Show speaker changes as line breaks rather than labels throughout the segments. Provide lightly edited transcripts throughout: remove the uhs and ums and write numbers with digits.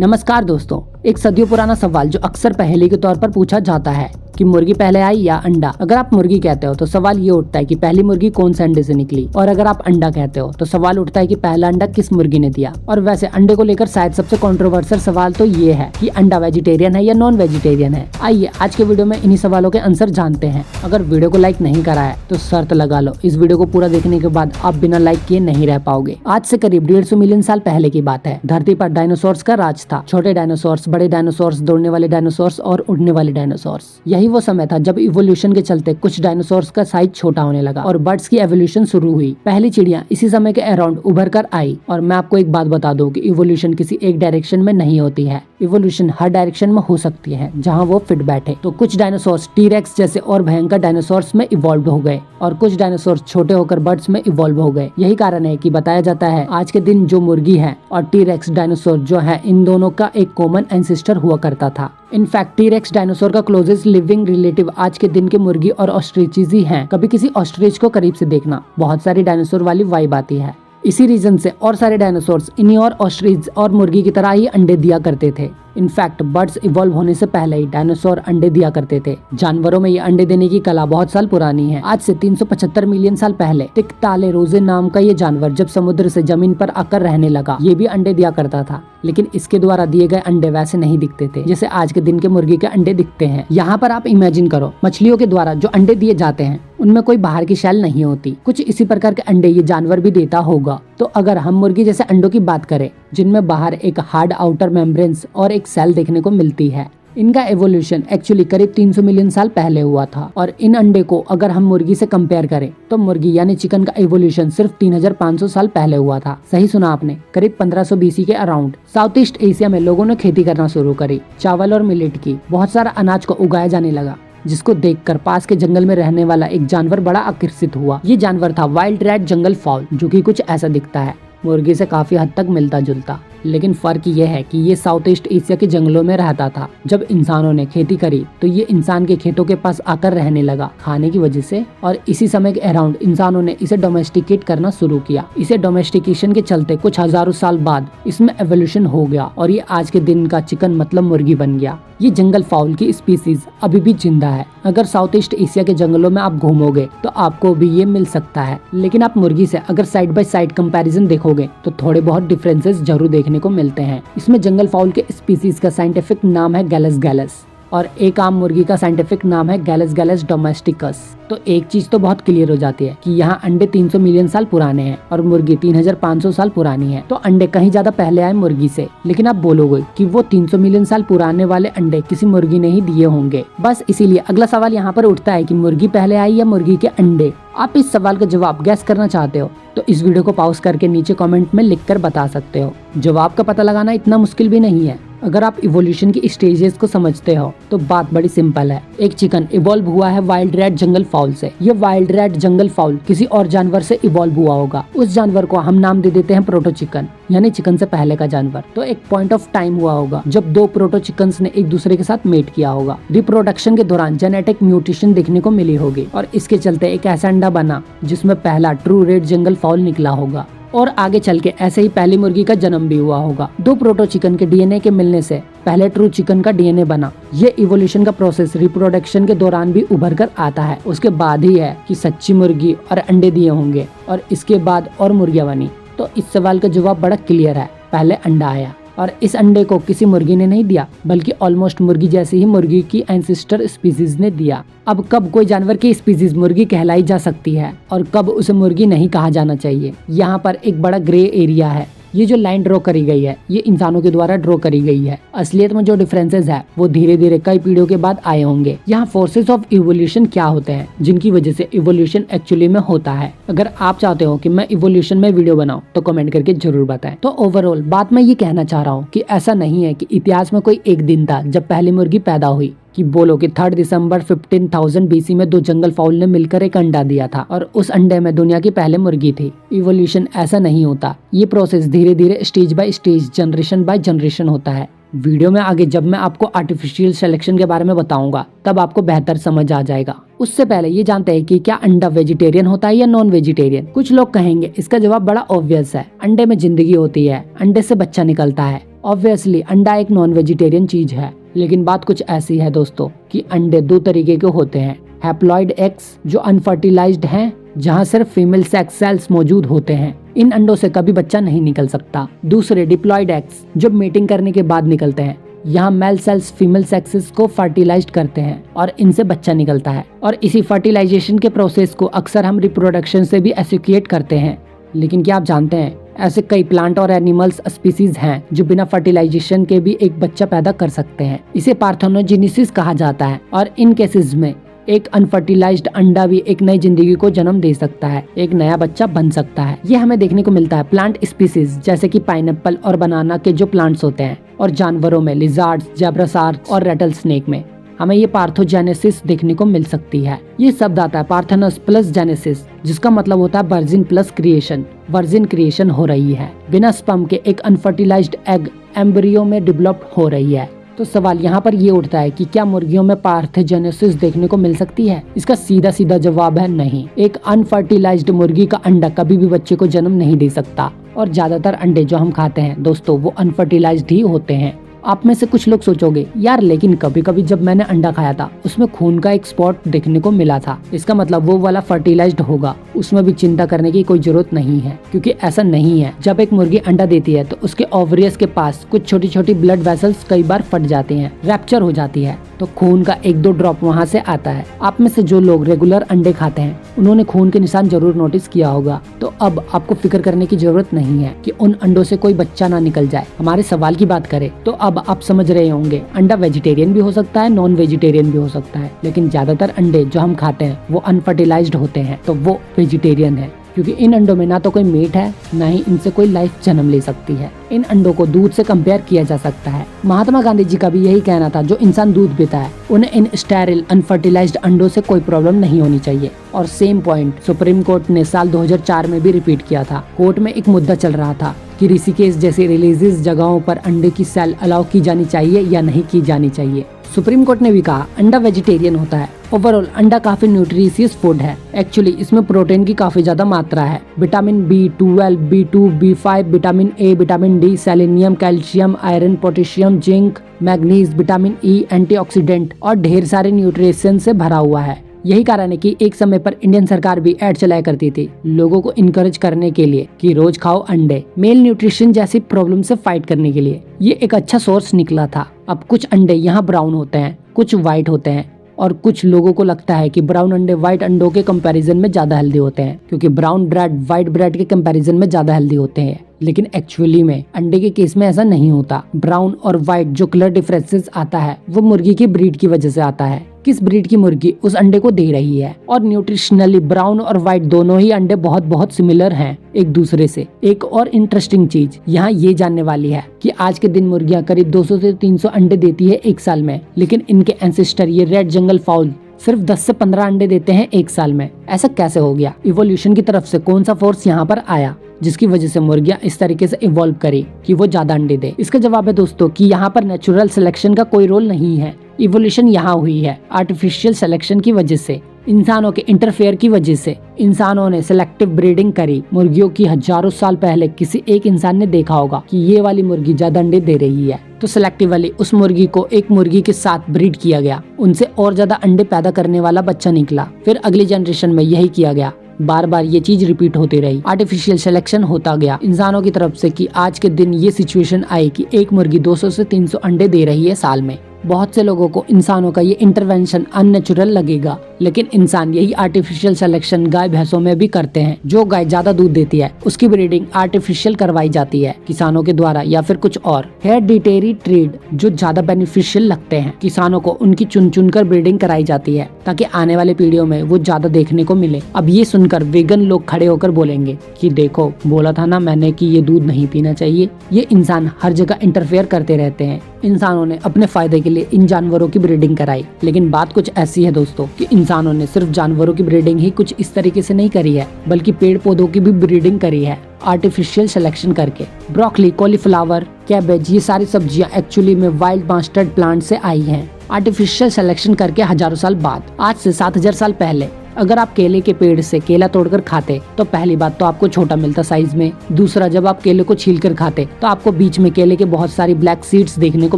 नमस्कार दोस्तों, एक सदियों पुराना सवाल जो अक्सर पहेली के तौर पर पूछा जाता है कि मुर्गी पहले आई या अंडा। अगर आप मुर्गी कहते हो तो सवाल ये उठता है कि पहली मुर्गी कौन से अंडे से निकली, और अगर आप अंडा कहते हो तो सवाल उठता है कि पहला अंडा किस मुर्गी ने दिया। और वैसे अंडे को लेकर शायद सबसे कंट्रोवर्शियल सवाल तो ये है कि अंडा वेजिटेरियन है या नॉन वेजिटेरियन है। आइए आज के वीडियो में इन्हीं सवालों के आंसर जानते हैं। अगर वीडियो को लाइक नहीं करा है तो शर्त लगा लो, इस वीडियो को पूरा देखने के बाद आप बिना लाइक किए नहीं रह पाओगे। आज से करीब 150 मिलियन साल पहले की बात है। धरती पर डायनासोर्स का राज था। छोटे डायनासोर्स, बड़े डायनासोर्स, दौड़ने वाले डायनासोर्स और उड़ने वाले डायनासोर्स। यही वो समय था जब इवोल्यूशन के चलते कुछ डायनासोर्स का साइज छोटा होने लगा और बर्ड्स की एवोल्यूशन शुरू हुई। पहली चिड़िया इसी समय के अराउंड उभर कर आई। और मैं आपको एक बात बता दूं कि इवोल्यूशन किसी एक डायरेक्शन में नहीं होती है। इवोल्यूशन हर डायरेक्शन में हो सकती है जहां वो फिट बैठे। तो कुछ डायनासोर्स टीरेक्स जैसे और भयंकर डायनासोर्स में इवॉल्व हो गए और कुछ डायनासोर्स छोटे होकर बर्ड्स में इवॉल्व हो गए। यही कारण है कि बताया जाता है आज के दिन जो मुर्गी है और टीरेक्स डायनासोर जो है, इन दोनों का एक कॉमन एंसेस्टर हुआ करता था। इनफैक्ट टीरेक्स डायनासोर का क्लोजेस्ट लिविंग रिलेटिव आज के दिन के मुर्गी और ऑस्ट्रिचेज ही हैं। कभी किसी ऑस्ट्रिच को करीब से देखना, बहुत सारी डायनासोर वाली वाइब आती है। इसी रीजन से और सारे डायनासोर्स इन्हीं और ऑस्ट्रिच और मुर्गी की तरह ही अंडे दिया करते थे। इनफैक्ट बर्ड्स इवॉल्व होने से पहले ही डायनासोर अंडे दिया करते थे। जानवरों में ये अंडे देने की कला बहुत साल पुरानी है। आज से 375 मिलियन साल पहले तिकतालेरोजे नाम का ये जानवर जब समुद्र से जमीन पर आकर रहने लगा, ये भी अंडे दिया करता था। लेकिन इसके द्वारा दिए गए अंडे वैसे नहीं दिखते थे जैसे आज के दिन के मुर्गी के अंडे दिखते हैं। यहाँ पर आप इमेजिन करो, मछलियों के द्वारा जो अंडे दिए जाते हैं उनमें कोई बाहर की शैल नहीं होती। कुछ इसी प्रकार के अंडे ये जानवर भी देता होगा। तो अगर हम मुर्गी जैसे अंडों की बात करें जिनमें बाहर एक हार्ड आउटर मेम्ब्रेन्स और एक सेल देखने को मिलती है, इनका एवोल्यूशन एक्चुअली करीब 300 मिलियन साल पहले हुआ था। और इन अंडे को अगर हम मुर्गी से कंपेयर करें तो मुर्गी यानी चिकन का एवोल्यूशन सिर्फ 3500 साल पहले हुआ था। सही सुना आपने, करीब 1500 BC के अराउंड साउथ ईस्ट एशिया में लोगों ने खेती करना शुरू करी। चावल और मिलेट की बहुत सारा अनाज को उगाया जाने लगा, जिसको देखकर पास के जंगल में रहने वाला एक जानवर बड़ा आकर्षित हुआ। ये जानवर था वाइल्ड रैट जंगल फाउल, जो कि कुछ ऐसा दिखता है, मुर्गी से काफी हद तक मिलता जुलता। लेकिन फर्क ये है कि ये साउथ ईस्ट एशिया के जंगलों में रहता था। जब इंसानों ने खेती करी तो ये इंसान के खेतों के पास आकर रहने लगा खाने की वजह से, और इसी समय के अराउंड इंसानों ने इसे डोमेस्टिकेट करना शुरू किया। इसे डोमेस्टिकेशन के चलते कुछ हजारों साल बाद इसमें एवोल्यूशन हो गया और ये आज के दिन का चिकन मतलब मुर्गी बन गया। ये जंगल फाउल की स्पीसीज अभी भी जिंदा है। अगर साउथ ईस्ट एशिया के जंगलों में आप घूमोगे तो आपको भी ये मिल सकता है। लेकिन आप मुर्गी से अगर साइड बाय साइड कंपैरिजन देखोगे तो थोड़े बहुत डिफरेंसेस जरूर देखने को मिलते हैं। इसमें जंगल फाउल के स्पीसीज का साइंटिफिक नाम है गैलस गैलस और एक आम मुर्गी का साइंटिफिक नाम है गैलस गैलस डोमेस्टिकस। तो एक चीज तो बहुत क्लियर हो जाती है कि यहाँ अंडे 300 मिलियन साल पुराने हैं और मुर्गी 3500 साल पुरानी है। तो अंडे कहीं ज्यादा पहले आए मुर्गी से। लेकिन आप बोलोगे कि वो 300 मिलियन साल पुराने वाले अंडे किसी मुर्गी ने ही दिए होंगे। बस इसीलिए अगला सवाल यहाँ पर उठता है कि मुर्गी पहले आई या मुर्गी के अंडे। आप इस सवाल का जवाब गैस करना चाहते हो तो इस वीडियो को पॉज करके नीचे कमेंट में लिखकर बता सकते हो। जवाब का पता लगाना इतना मुश्किल भी नहीं है। अगर आप इवोल्यूशन की स्टेजेस को समझते हो तो बात बड़ी सिंपल है। एक चिकन इवॉल्व हुआ है वाइल्ड रैट जंगल फाउल से। ये वाइल्ड रैट जंगल फाउल किसी और जानवर से इवॉल्व हुआ होगा। उस जानवर को हम नाम दे देते हैं प्रोटो चिकन, यानी चिकन से पहले का जानवर। तो एक पॉइंट ऑफ टाइम हुआ होगा जब दो प्रोटो चिकन्स ने एक दूसरे के साथ मेट किया होगा। रिप्रोडक्शन के दौरान जेनेटिक म्यूटेशन देखने को मिली होगी और इसके चलते एक ऐसा अंडा बना जिसमें पहला ट्रू रेड जंगल फाउल निकला होगा। और आगे चल के ऐसे ही पहली मुर्गी का जन्म भी हुआ होगा। दो प्रोटो चिकन के डीएनए के मिलने से पहले ट्रू चिकन का डीएनए बना। ये इवोल्यूशन का प्रोसेस रिप्रोडक्शन के दौरान भी उभर कर आता है। उसके बाद ही है कि सच्ची मुर्गी और अंडे दिए होंगे और इसके बाद और मुर्गियां बनी। तो इस सवाल का जवाब बड़ा क्लियर है, पहले अंडा आया और इस अंडे को किसी मुर्गी ने नहीं दिया बल्कि ऑलमोस्ट मुर्गी जैसी ही मुर्गी की एंसेस्टर स्पीसीज ने दिया। अब कब कोई जानवर की स्पीसीज मुर्गी कहलाई जा सकती है और कब उसे मुर्गी नहीं कहा जाना चाहिए, यहाँ पर एक बड़ा ग्रे एरिया है। ये जो लाइन ड्रॉ करी गई है ये इंसानों के द्वारा ड्रॉ करी गई है। असलियत में जो डिफरेंसेस है वो धीरे धीरे कई पीढ़ियों के बाद आए होंगे। यहाँ फोर्सेस ऑफ इवोल्यूशन क्या होते हैं जिनकी वजह से इवोल्यूशन एक्चुअली में होता है। अगर आप चाहते हो कि मैं इवोल्यूशन में वीडियो बनाऊं तो कमेंट करके जरूर बताएं। तो ओवरऑल बात मैं ये कहना चाह रहा हूँ कि ऐसा नहीं है कि इतिहास में कोई एक दिन था जब पहली मुर्गी पैदा हुई कि बोलो कि 3 दिसंबर 15,000 BC में दो जंगल फाउल ने मिलकर एक अंडा दिया था और उस अंडे में दुनिया की पहले मुर्गी थी। इवोल्यूशन ऐसा नहीं होता। ये प्रोसेस धीरे धीरे stage by stage, generation by generation होता है। वीडियो में आगे जब मैं आपको आर्टिफिशियल सिलेक्शन के बारे में बताऊंगा तब आपको बेहतर समझ आ जाएगा। उससे पहले ये जानते हैं कि क्या अंडा वेजिटेरियन होता है या नॉन वेजिटेरियन। कुछ लोग कहेंगे इसका जवाब बड़ा ऑब्वियस है, अंडे में जिंदगी होती है, अंडे से बच्चा निकलता है। ऑब्वियसली अंडा एक नॉन वेजिटेरियन चीज है, लेकिन बात कुछ ऐसी है दोस्तों कि अंडे दो तरीके के होते हैं। हैप्लॉइड एग्स जो अनफर्टिलाइज्ड हैं, जहां सिर्फ फीमेल सेक्स सेल्स मौजूद होते हैं, इन अंडों से कभी बच्चा नहीं निकल सकता। दूसरे डिप्लॉइड एग्स जो मीटिंग करने के बाद निकलते हैं, यहाँ मेल सेल्स फीमेल सेक्सेस को फर्टिलाइज करते हैं और इनसे बच्चा निकलता है। और इसी फर्टिलाइजेशन के प्रोसेस को अक्सर हम रिप्रोडक्शन से भी एसोसिएट करते हैं। लेकिन क्या आप जानते हैं, ऐसे कई प्लांट और एनिमल्स स्पीसीज हैं जो बिना फर्टिलाइजेशन के भी एक बच्चा पैदा कर सकते हैं। इसे पार्थेनोजेनेसिस कहा जाता है और इन केसेस में एक अनफर्टिलाइज्ड अंडा भी एक नई जिंदगी को जन्म दे सकता है, एक नया बच्चा बन सकता है। ये हमें देखने को मिलता है प्लांट स्पीसीज जैसे कि पाइनएप्पल और बनाना के जो प्लांट्स होते हैं, और जानवरों में लिजार्ड्स, जेब्रासार्क्स और रेटल स्नेक में हमें ये पार्थोजेनेसिस देखने को मिल सकती है। ये शब्द आता है पार्थेनस प्लस जेनेसिस, जिसका मतलब होता है virgin plus creation. Virgin creation हो रही है, बिना स्पर्म के एक अनफर्टिलाइज्ड एग एम्ब्रियो में डेवलप हो रही है। तो सवाल यहाँ पर ये उठता है कि क्या मुर्गियों में पार्थेजेनेसिस देखने को मिल सकती है? इसका सीधा सीधा जवाब है नहीं। एक अनफर्टिलाइज्ड मुर्गी का अंडा कभी भी बच्चे को जन्म नहीं दे सकता, और ज्यादातर अंडे जो हम खाते हैं दोस्तों वो अनफर्टिलाइज्ड ही होते हैं। आप में से कुछ लोग सोचोगे यार, लेकिन कभी कभी जब मैंने अंडा खाया था उसमें खून का एक स्पॉट देखने को मिला था, इसका मतलब वो वाला फर्टिलाइज्ड होगा। उसमें भी चिंता करने की कोई जरूरत नहीं है, क्योंकि ऐसा नहीं है। जब एक मुर्गी अंडा देती है तो उसके ओवरियस के पास कुछ छोटी छोटी ब्लड वेसल्स कई बार फट जाती हैं, रैप्चर हो जाती है, तो खून का एक दो ड्रॉप वहाँ से आता है। आप में से जो लोग रेगुलर अंडे खाते हैं उन्होंने खून के निशान जरूर नोटिस किया होगा। तो अब आपको फिक्र करने की जरूरत नहीं है कि उन अंडों से कोई बच्चा ना निकल जाए। हमारे सवाल की बात करें तो अब आप समझ रहे होंगे, अंडा वेजिटेरियन भी हो सकता है, नॉन वेजिटेरियन भी हो सकता है, लेकिन ज्यादातर अंडे जो हम खाते हैं वो अनफर्टिलाइज्ड होते हैं, तो वो वेजिटेरियन है, क्योंकि इन अंडों में ना तो कोई मीट है, ना ही इनसे कोई लाइफ जन्म ले सकती है। इन अंडों को दूध से कंपेयर किया जा सकता है। महात्मा गांधी जी का भी यही कहना था, जो इंसान दूध पीता है उन्हें इन स्टेरिल अनफर्टिलाइज्ड अंडों से कोई प्रॉब्लम नहीं होनी चाहिए। और सेम पॉइंट सुप्रीम कोर्ट ने साल 2004 में भी रिपीट किया था। कोर्ट में एक मुद्दा चल रहा था कि ऋषिकेश जैसी रिलीजियस जगहों पर अंडे की सेल अलाउ की जानी चाहिए या नहीं की जानी चाहिए। सुप्रीम कोर्ट ने भी कहा अंडा वेजिटेरियन होता है। ओवरऑल अंडा काफी न्यूट्रिशियस फूड है। एक्चुअली इसमें प्रोटीन की काफी ज्यादा मात्रा है। Vitamin B12, B2, B5, vitamin A, vitamin D, selenium, calcium, iron, potassium, zinc, manganese, vitamin E, antioxidant और ढेर सारे न्यूट्रिशन से भरा हुआ है। यही कारण है कि एक समय पर इंडियन सरकार भी ऐड चलाया करती थी लोगों को इनकरेज करने के लिए कि रोज खाओ अंडे, मेल न्यूट्रिशन जैसी प्रॉब्लम से फाइट करने के लिए। ये एक अच्छा सोर्स निकला था। अब कुछ अंडे यहाँ ब्राउन होते हैं, कुछ व्हाइट होते हैं, और कुछ लोगों को लगता है कि ब्राउन अंडे व्हाइट अंडों के कंपैरिजन में ज्यादा हेल्दी होते हैं, क्योंकि ब्राउन ब्रेड व्हाइट ब्रेड के कंपैरिजन में ज्यादा हेल्दी होते हैं। लेकिन एक्चुअली में अंडे के केस में ऐसा नहीं होता। ब्राउन और व्हाइट जो कलर डिफरेंसेस आता है वो मुर्गी की ब्रीड की वजह से आता है, किस ब्रीड की मुर्गी उस अंडे को दे रही है। और न्यूट्रिशनली ब्राउन और व्हाइट दोनों ही अंडे बहुत बहुत सिमिलर हैं एक दूसरे से। एक और इंटरेस्टिंग चीज यहाँ ये जानने वाली है कि आज के दिन मुर्गियां करीब 200 से 300 अंडे देती है एक साल में, लेकिन इनके एंसेस्टर ये रेड जंगल फाउल सिर्फ 10 से 15 अंडे देते हैं एक साल में। ऐसा कैसे हो गया? इवोल्यूशन की तरफ से कौन सा फोर्स यहाँ पर आया जिसकी वजह से मुर्गियां इस तरीके से इवॉल्व करी कि वो ज्यादा अंडे दे? इसका जवाब है दोस्तों कि यहाँ पर नेचुरल सिलेक्शन का कोई रोल नहीं है। इवोल्यूशन यहाँ हुई है आर्टिफिशियल सिलेक्शन की वजह से, इंसानों के इंटरफेयर की वजह से। इंसानों ने सिलेक्टिव ब्रीडिंग करी मुर्गियों की। हजारों साल पहले किसी एक इंसान ने देखा होगा कि ये वाली मुर्गी ज्यादा अंडे दे रही है, तो सिलेक्टिवली उस मुर्गी को एक मुर्गी के साथ ब्रीड किया गया, उनसे और ज्यादा अंडे पैदा करने वाला बच्चा निकला। फिर अगली जनरेशन में यही किया गया, बार बार ये चीज रिपीट होती रही, आर्टिफिशियल सिलेक्शन होता गया इंसानों की तरफ से कि आज के दिन ये सिचुएशन आई कि एक मुर्गी 200 से 300 अंडे दे रही है साल में। बहुत से लोगों को इंसानों का ये इंटरवेंशन अननेचुरल लगेगा, लेकिन इंसान यही आर्टिफिशियल सिलेक्शन गाय भैंसों में भी करते हैं। जो गाय ज्यादा दूध देती है उसकी ब्रीडिंग आर्टिफिशियल करवाई जाती है किसानों के द्वारा या फिर कुछ और। हेरिडिटरी ट्रेड जो ज्यादा बेनिफिशियल लगते हैं किसानों को, उनकी चुन चुन कर ब्रीडिंग कराई जाती है ताकि आने वाले पीढ़ियों में वो ज्यादा देखने को मिले। अब ये सुनकर वेगन लोग खड़े होकर बोलेंगे कि देखो, बोला था ना मैंने कि ये दूध नहीं पीना चाहिए। ये इंसान हर जगह इंटरफेयर करते रहते हैं। इंसानों ने अपने फायदे के लिए इन जानवरों की ब्रीडिंग कराई, लेकिन बात कुछ ऐसी है दोस्तों कि इंसानों ने सिर्फ जानवरों की ब्रीडिंग ही कुछ इस तरीके से नहीं करी है, बल्कि पेड़ पौधों की भी ब्रीडिंग करी है आर्टिफिशियल सिलेक्शन करके। ब्रोकली, कॉलीफ्लावर, कैबेज, ये सारी सब्जियां एक्चुअली में वाइल्ड मास्टर्ड प्लांट से आई हैं, आर्टिफिशियल सिलेक्शन करके हजारों साल बाद। आज से 7000 साल पहले अगर आप केले के पेड़ से केला तोड़कर खाते तो पहली बात तो आपको छोटा मिलता साइज में। दूसरा, जब आप केले को छीलकर खाते तो आपको बीच में केले के बहुत सारी ब्लैक सीड्स देखने को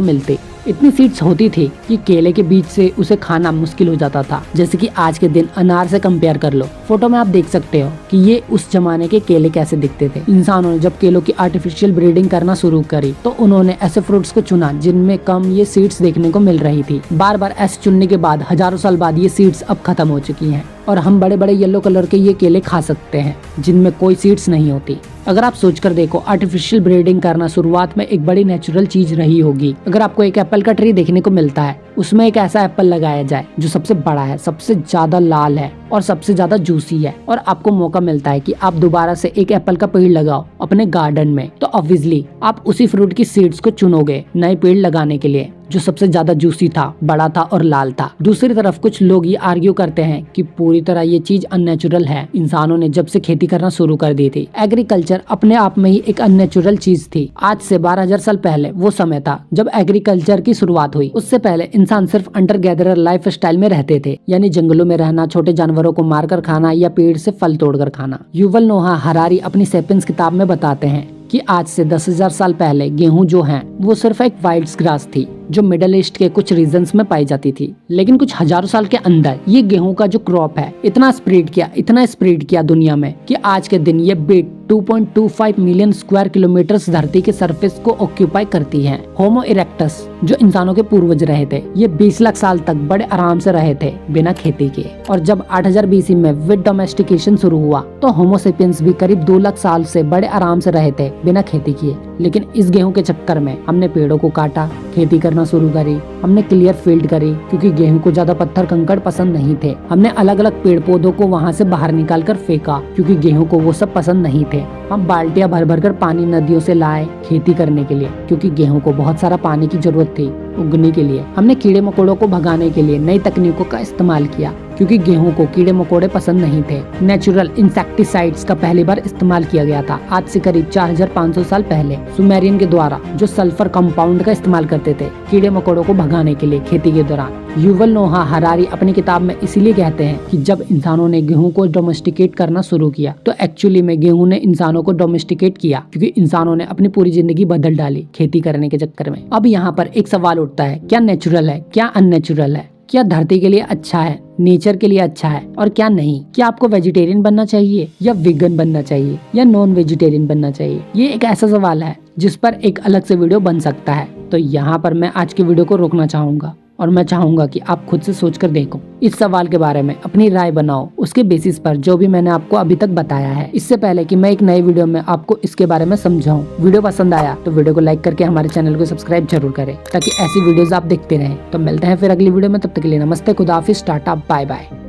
मिलते। इतनी सीड्स होती थी कि केले के बीच से उसे खाना मुश्किल हो जाता था। जैसे कि आज के दिन अनार से कंपेयर कर लो। फोटो में आप देख सकते हो कि ये उस जमाने के केले कैसे दिखते थे। इंसानों ने जब केलों की आर्टिफिशियल ब्रीडिंग करना शुरू करी तो उन्होंने ऐसे फ्रूट्स को चुना जिनमें कम ये सीड्स देखने को मिल रही थी। बार बार ऐसे चुनने के बाद हजारों साल बाद ये सीड्स अब खत्म हो चुकी हैं और हम बड़े बड़े येलो कलर के ये केले खा सकते हैं जिनमें कोई सीड्स नहीं होती। अगर आप सोचकर देखो, आर्टिफिशियल ब्रीडिंग करना शुरुआत में एक बड़ी नेचुरल चीज रही होगी। अगर आपको एक एप्पल का ट्री देखने को मिलता है, उसमें एक ऐसा एप्पल लगाया जाए जो सबसे बड़ा है, सबसे ज्यादा लाल है और सबसे ज्यादा जूसी है, और आपको मौका मिलता है कि आप दोबारा से एक एप्पल का पेड़ लगाओ अपने गार्डन में, तो ऑब्वियसली आप उसी फ्रूट की सीड्स को चुनोगे नए पेड़ लगाने के लिए जो सबसे ज्यादा जूसी था, बड़ा था और लाल था। दूसरी तरफ कुछ लोग ये आर्ग्यू करते हैं कि पूरी तरह ये चीज अननेचुरल है। इंसानों ने जब से खेती करना शुरू कर दी थी, एग्रीकल्चर अपने आप में ही एक अननेचुरल चीज थी। आज से 12,000 साल पहले वो समय था जब एग्रीकल्चर की शुरुआत हुई। उससे पहले इंसान सिर्फ अंडर गैदरर लाइफ स्टाइल में रहते थे, यानी जंगलों में रहना, छोटे जानवरों को मारकर खाना या पेड़ से फल तोड़कर खाना। युवल नोहा हरारी अपनी सेपियंस किताब में बताते हैं कि आज से 10,000 साल पहले गेहूं जो है वो सिर्फ एक वाइल्ड ग्रास थी जो मिडिल ईस्ट के कुछ रीजन्स में पाई जाती थी। लेकिन कुछ हजारों साल के अंदर ये गेहूं का जो क्रॉप है इतना स्प्रेड किया दुनिया में कि आज के दिन ये बेट 2.25 मिलियन स्क्वायर किलोमीटर्स धरती के सरफेस को ऑक्यूपाई करती है। होमो इरेक्टस जो इंसानों के पूर्वज रहे थे, ये 20 लाख साल तक बड़े आराम से रहे थे बिना खेती के। और जब 8000 BC में विद डोमेस्टिकेशन शुरू हुआ तो होमो सेपियंस भी करीब 2 लाख साल से बड़े आराम से रहे थे बिना खेती किए। लेकिन इस गेहूं के चक्कर में हमने पेड़ों को काटा, खेती करना शुरू करी, हमने क्लियर फील्ड करी क्योंकि गेहूं को ज्यादा पत्थर कंकड़ पसंद नहीं थे। हमने अलग अलग पेड़ पौधों को वहां से बाहर निकाल कर फेंका क्योंकि गेहूं को वो सब पसंद नहीं थे। हम बाल्टियां भर भर कर पानी नदियों से लाए खेती करने के लिए क्योंकि गेहूं को बहुत सारा पानी की जरूरत थी उगने के लिए। हमने कीड़े मकोड़ों को भगाने के लिए नई तकनीकों का इस्तेमाल किया क्योंकि गेहूं को कीड़े मकोड़े पसंद नहीं थे। नेचुरल इंसेक्टिसाइड्स का पहली बार इस्तेमाल किया गया था आज से करीब 4500 साल पहले सुमेरियन के द्वारा, जो सल्फर कंपाउंड का इस्तेमाल करते थे कीड़े मकोड़ों को भगाने के लिए खेती के दौरान। युवल नोहा हरारी अपनी किताब में इसीलिए कहते हैं कि जब इंसानों ने गेहूं को डोमेस्टिकेट करना शुरू किया तो एक्चुअली में गेहूं ने इंसानों को डोमेस्टिकेट किया क्योंकि इंसानों ने अपनी पूरी जिंदगी बदल डाली खेती करने के चक्कर में। अब यहाँ पर एक सवाल उठता है, क्या नेचुरल है, क्या अननेचुरल है? क्या धरती के लिए अच्छा है, नेचर के लिए अच्छा है और क्या नहीं? क्या आपको वेजिटेरियन बनना चाहिए या वेगन बनना चाहिए या नॉन वेजिटेरियन बनना चाहिए? ये एक ऐसा सवाल है जिस पर एक अलग से वीडियो बन सकता है। तो यहाँ पर मैं आज की वीडियो को रोकना चाहूंगा और मैं चाहूंगा कि आप खुद से सोचकर देखो, इस सवाल के बारे में अपनी राय बनाओ उसके बेसिस पर जो भी मैंने आपको अभी तक बताया है, इससे पहले कि मैं एक नई वीडियो में आपको इसके बारे में समझाऊं। वीडियो पसंद आया तो वीडियो को लाइक करके हमारे चैनल को सब्सक्राइब जरूर करें ताकि ऐसी वीडियोस आप देखते रहें। तो मिलते हैं फिर अगली वीडियो में, तब तक के लिए नमस्ते, खुदा हाफिज़, टाटा, बाय बाय।